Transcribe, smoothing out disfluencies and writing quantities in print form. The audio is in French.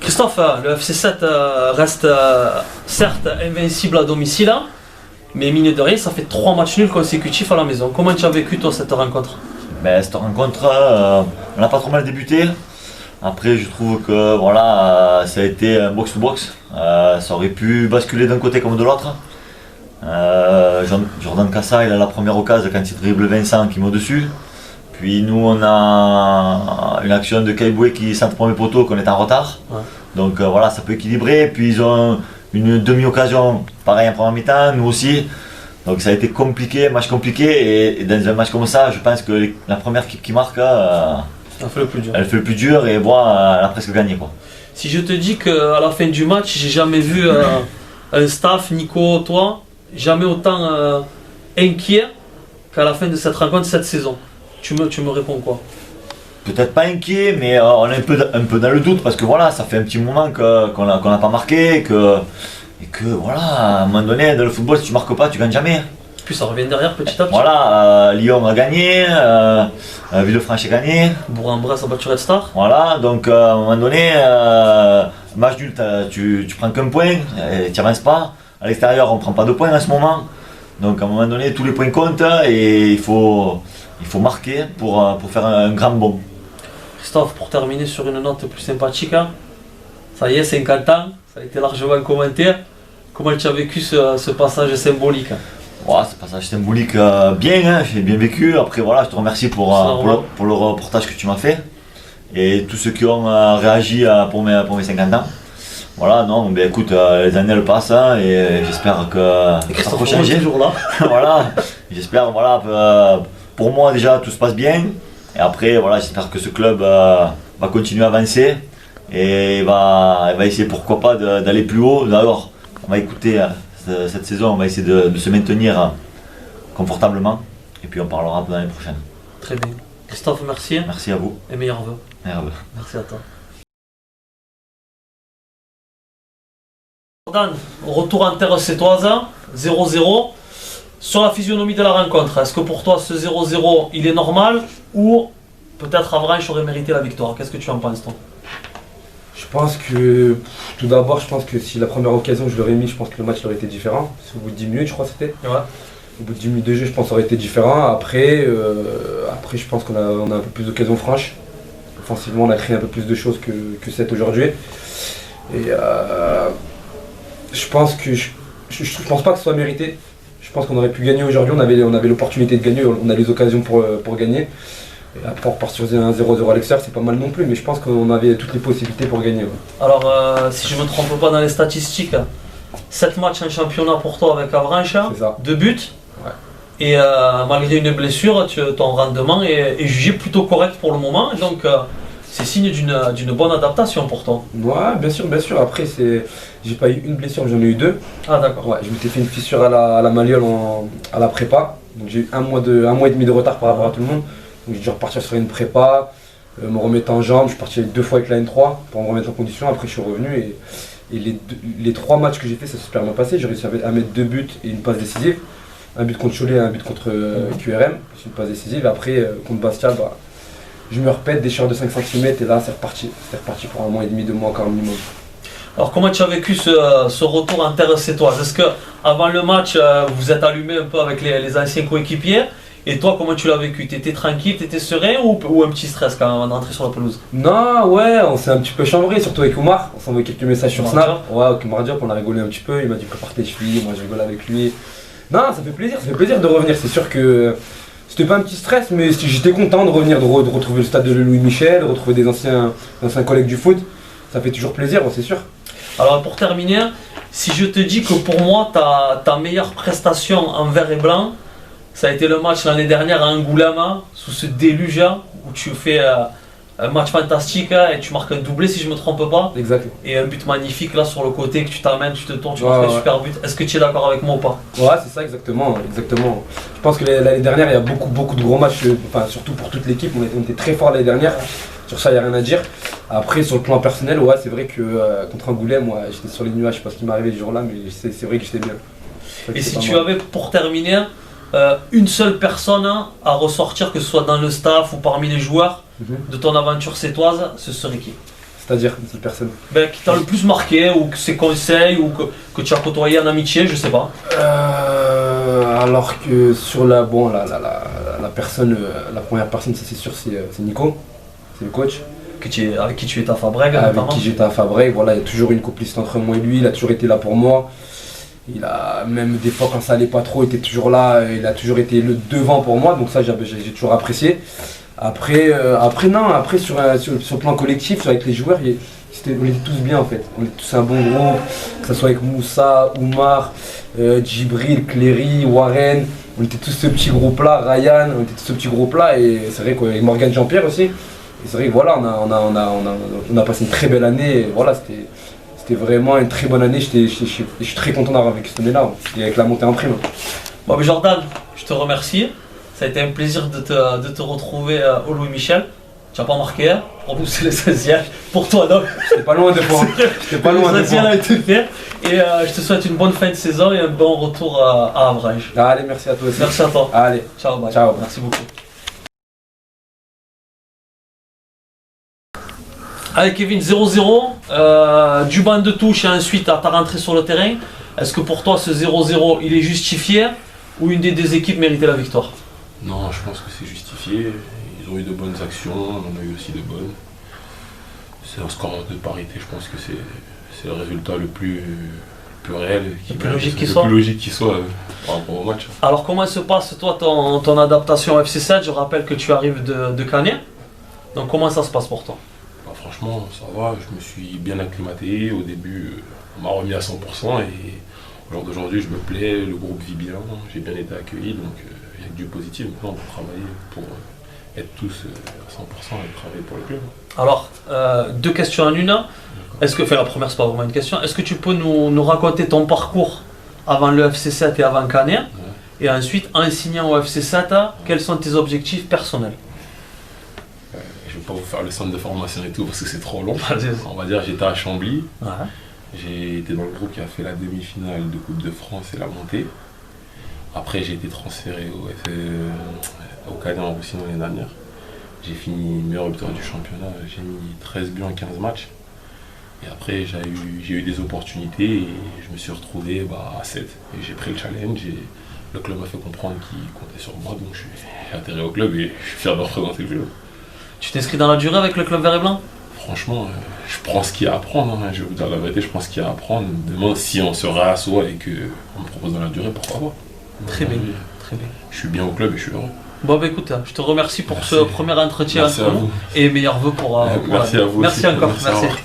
Christophe, le FC7 reste certes invincible à domicile, hein, mais mine de rien, ça fait 3 matchs nuls consécutifs à la maison. Comment tu as vécu toi cette rencontre? Cette rencontre, on a pas trop mal débuté. Après, je trouve que voilà, ça a été un box-to-box. Ça aurait pu basculer d'un côté comme de l'autre. Jordan Cassa, il a la première occasion quand il dribble Vincent qui met au-dessus. Puis nous, on a une action de Kaiboué qui centre premier poteau, qu'on est en retard. Ouais. Donc voilà, ça peut équilibrer. Puis ils ont une demi-occasion, pareil en première mi-temps, nous aussi. Donc ça a été compliqué, match compliqué. Et dans un match comme ça, je pense que la première équipe qui marque, Elle fait le plus dur. elle fait le plus dur et voilà, elle a presque gagné, quoi. Si je te dis qu'à la fin du match, j'ai jamais vu un staff, Nico, toi, jamais autant inquiet qu'à la fin de cette rencontre, cette saison, tu me réponds quoi? Peut-être pas inquiet, mais on est un peu dans le doute parce que voilà, ça fait un petit moment qu'on n'a pas marqué et que voilà, à un moment donné, dans le football, si tu marques pas, tu gagnes jamais. Puis ça revient derrière petit à petit. Voilà, Lyon a gagné, Villefranche a gagné. Bourg-en-Bresse a battu Red Star. Voilà, donc à un moment donné, match nul, tu prends qu'un point, tu n'avances pas. À l'extérieur, on ne prend pas de points en ce moment. Donc à un moment donné, tous les points comptent et il faut marquer pour faire un grand bond. Christophe, pour terminer sur une note plus sympathique, hein, ça y est, 50 ans, ça a été largement commenté. Comment tu as vécu ce passage symbolique? Ouais, ce passage symbolique, bien, hein, j'ai bien vécu. Après, voilà, je te remercie pour le reportage que tu m'as fait et tous ceux qui ont réagi pour mes 50 ans. Voilà, non, ben écoute, les années elles passent hein, et j'espère que ça va changer. Toujours là. Voilà, j'espère, voilà, pour moi déjà tout se passe bien. Et après, voilà, j'espère que ce club va continuer à avancer et va essayer pourquoi pas d'aller plus haut. D'ailleurs, on va écouter cette saison, on va essayer de se maintenir confortablement et puis on parlera l'année prochaine. Très bien. Christophe, merci. Merci à vous. Et meilleurs vœux. Meilleurs vœux. Merci à toi. Jordan, retour en terre sétoise, 0-0. Sur la physionomie de la rencontre, est-ce que pour toi ce 0-0 il est normal ou peut-être Avranches aurait mérité la victoire? Qu'est-ce que tu en penses toi? Je pense que, tout d'abord, je pense que si la première occasion je l'aurais mis, je pense que le match aurait été différent. C'est au bout de 10 minutes, je crois que c'était. Ouais. Au bout de 10 minutes de jeu, je pense que ça aurait été différent. Après, je pense qu'on a un peu plus d'occasions franches. Offensivement, on a créé un peu plus de choses que 7 aujourd'hui. Et je pense pas que ce soit mérité. Je pense qu'on aurait pu gagner aujourd'hui. On avait l'opportunité de gagner, on a les occasions pour gagner. Et après, on repart sur un 0-0 à l'extérieur, c'est pas mal non plus, mais je pense qu'on avait toutes les possibilités pour gagner. Ouais. Alors, si je ne me trompe pas dans les statistiques, 7 matchs en championnat pour toi avec Avranches, 2 buts. Ouais. Et malgré une blessure, ton rendement est jugé plutôt correct pour le moment. Donc, c'est signe d'une bonne adaptation pour toi. Ouais, bien sûr. Après, j'ai pas eu une blessure, j'en ai eu 2. Ah, d'accord. Ouais, je m'étais fait une fissure à la malléole à la prépa. Donc j'ai eu un mois et demi de retard par rapport à tout le monde. Donc j'ai dû repartir sur une prépa, me remettre en jambes. Je suis parti 2 fois avec la N3 pour me remettre en condition. Après, je suis revenu et les 3 matchs que j'ai fait, ça s'est super bien passé. J'ai réussi à mettre 2 buts et une passe décisive. Un but contre Cholet et un but contre QRM. C'est une passe décisive. Après, contre Bastia, je me répète, des shorts de 5 cm et là, c'est reparti. C'est reparti pour 1 mois et demi, 2 mois encore minimum. Alors, comment tu as vécu ce retour en terre sétoise? Est-ce que avant le match, vous êtes allumé un peu avec les anciens coéquipiers? Et toi, comment tu l'as vécu? T'étais tranquille, t'étais serein ou un petit stress quand on est rentré sur la pelouse? Non, ouais, on s'est un petit peu chambré, surtout avec Oumar. On s'est envoyé quelques messages sur Snap. Ouais, avec Oumar Diop, on a rigolé un petit peu. Il m'a dit prépare tes chevilles, moi je rigole avec lui. Non, ça fait plaisir de revenir. C'est sûr que c'était pas un petit stress, mais j'étais content de revenir, de retrouver le stade de Louis Michel, de retrouver des anciens collègues du foot. Ça fait toujours plaisir, c'est sûr. Alors pour terminer, si je te dis que pour moi, ta meilleure prestation en vert et blanc, ça a été le match l'année dernière à Angoulême, sous ce déluge où tu fais un match fantastique et tu marques un doublé si je ne me trompe pas. Exact. Et un but magnifique là sur le côté que tu t'amènes, tu te tournes, tu marques un super but. Est-ce que tu es d'accord avec moi ou pas? Ouais, c'est ça exactement. Je pense que l'année dernière, il y a beaucoup de gros matchs, surtout pour toute l'équipe. On était très fort l'année dernière. Sur ça, il n'y a rien à dire. Après, sur le plan personnel, ouais, c'est vrai que contre Angoulême, moi, j'étais sur les nuages. Je sais pas ce qui m'est arrivé ce jour-là, mais c'est vrai que j'étais bien. Et si tu avais, pour terminer, une seule personne à ressortir, que ce soit dans le staff ou parmi les joueurs de ton aventure sétoise, ce serait qui? C'est-à-dire cette personne. Ben, qui t'a le plus marqué, ou que ses conseils, ou que tu as côtoyé en amitié, je sais pas. Alors que sur la personne, la première personne, c'est sûr, c'est Nico, c'est le coach. Avec qui tu étais à Fabrègue, Avec notamment. qui j'étais à Fabrègue, voilà, il y a toujours une complicité entre moi et lui, il a toujours été là pour moi. Il a, même des fois quand ça allait pas trop, il était toujours là, il a toujours été le devant pour moi, donc ça j'ai toujours apprécié. Après sur le plan collectif, avec les joueurs, on était tous bien en fait. On était tous un bon groupe, que ce soit avec Moussa, Oumar, Djibril, Cléry, Warren. On était tous ce petit groupe là, Ryan, on était tous ce petit groupe là, et c'est vrai qu'avec Morgane Jean-Pierre aussi. Et c'est vrai que voilà, on a passé une très belle année, et voilà, c'était vraiment une très bonne année. Je suis très content d'avoir vécu cette année-là, et avec la montée en prime. Bon, mais Jordan, je te remercie. Ça a été un plaisir de te retrouver au Louis Michel. Tu n'as pas marqué, hein. Pour nous c'est l'essentiel. Pour toi donc. J'étais pas loin de fois. J'étais pas loin de L'essentiel fois. a été fait. Et je te souhaite une bonne fin de saison et un bon retour à Avranches. Allez, merci à toi aussi. Merci à toi. Allez, Ciao, bye. ciao. Merci beaucoup. Allez Kevin, 0-0, du banc de touche et ensuite à ta rentrée sur le terrain. Est-ce que pour toi ce 0-0 il est justifié ou une des deux équipes méritait la victoire? Non, je pense que c'est justifié. Ils ont eu de bonnes actions, on en a eu aussi de bonnes. C'est un score de parité, je pense que c'est le résultat le plus réel, Le plus logique qui soit par rapport au match. Alors comment se passe toi ton adaptation au FC7? Je rappelle que tu arrives de Canet. Donc comment ça se passe pour toi? Bah, franchement, ça va, je me suis bien acclimaté. Au début, on m'a remis à 100% et au jour d'aujourd'hui, je me plais, le groupe vit bien, j'ai bien été accueilli, donc il y a que du positif. Maintenant, on peut travailler pour être tous à 100% et travailler pour le club. Alors, deux questions en une. Est-ce que, la première, c'est pas vraiment une question. Est-ce que tu peux nous raconter ton parcours avant le FC7 et avant Canet? Et ensuite, en signant au FC7, quels sont tes objectifs personnels? Je ne vais pas vous faire le centre de formation et tout parce que c'est trop long. Vas-y. On va dire j'étais à Chambly. Ouais. J'ai été dans le groupe qui a fait la demi-finale de Coupe de France et la montée. Après, j'ai été transféré au Canet en Russie l'année dernière. J'ai fini meilleur buteur du championnat. J'ai mis 13 buts en 15 matchs. Et après, j'ai eu des opportunités et je me suis retrouvé à 7. Et j'ai pris le challenge et le club m'a fait comprendre qu'il comptait sur moi. Donc j'ai atterri au club et je suis fier de représenter le club. Tu t'inscris dans la durée avec le club vert et blanc? Franchement, je prends ce qu'il y a à apprendre. Je vais vous dire la vérité, je prends ce qu'il y a à apprendre. Demain, si on se réassoit et qu'on me propose dans la durée, pourquoi pas? Très bien, très bien. Je suis bien au club et je suis heureux. Bon bah écoute, je te remercie pour Merci. ce premier entretien Merci à vous. et meilleurs vœux pour Merci à vous. Merci aussi. encore, Merci, au merci. revoir.